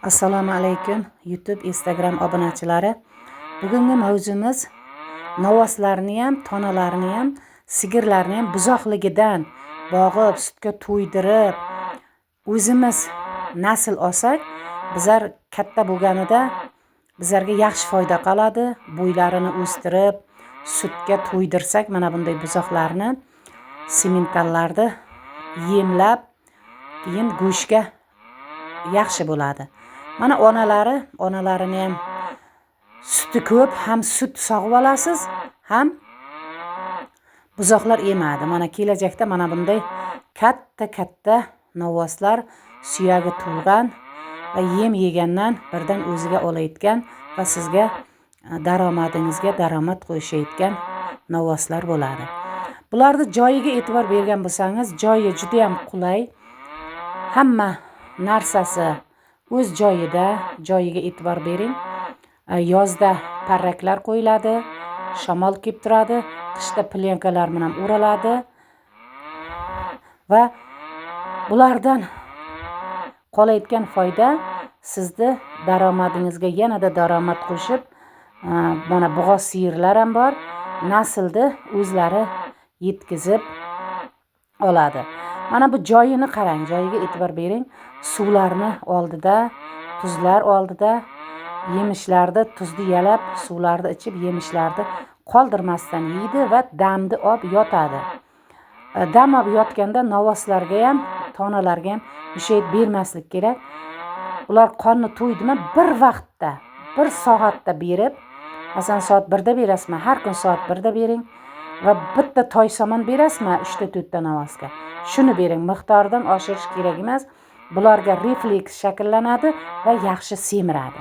Assalomu alaykum YouTube, Instagram obunachilari. Bugungi mavzumiz novvoslarni ham, tonalarni ham, sigirlarni ham buzoqligidan bog'ib, sutga to'ydirib, o'zimiz nasl olsak, bizlar katta bo'lganida bizlarga yaxshi foyda qoladi. Bo'ylarini o'stirib, sutga to'ydirsak, mana bunday buzoqlarni sementallarda yemlab, keyin go'shtga yaxshi bo'ladi. Mana onalarini ham suti ko'p, ham sut sog'ib olasiz, ham buzoqlar emadi. Mana kelajakda mana bunday katta novvoslar suyagi to'lgan va yem yegandan birdan o'ziga olayotgan va sizga daromadingizga daromad qo'shayotgan novvoslar bo'ladi. Bularni joyiga e'tibor bergan bo'lsangiz, joyi juda ham qulay. Hamma narsasi o'z joyiga e'tibor bering. Yozda parraklar qo'yiladi, shamol kelib turadi, qishda plenkalar bilan o'raladi va bulardan qolayotgan foyda sizni daromadingizga yanada daromad qo'shib, mana bug'oz sigirlar ham bor, naslni o'zlari yetkazib oladi. Mana bu joyini qarang, joyiga e'tibor bering. Suvlarni oldida, tuzlar oldida, yemishlarni tuzni yalab, suvlarni ichib, yemishlarni qoldirmasdan yeydi va damni olib yotadi. Dam olib yotganda novvoslarga ham, tonalarga ham mushayib bermaslik kerak. Ular qonni to'ydimi, bir vaqtda, bir soatda berib, masalan soat 1da berasizmi, har kun soat 1da bering va bitta toy somon berasizmi 3-4 ta novvosga. Shuni bering, miqdoridan oshirish kerak emas. Bularga refleks shakllanadi va yaxshi semiradi.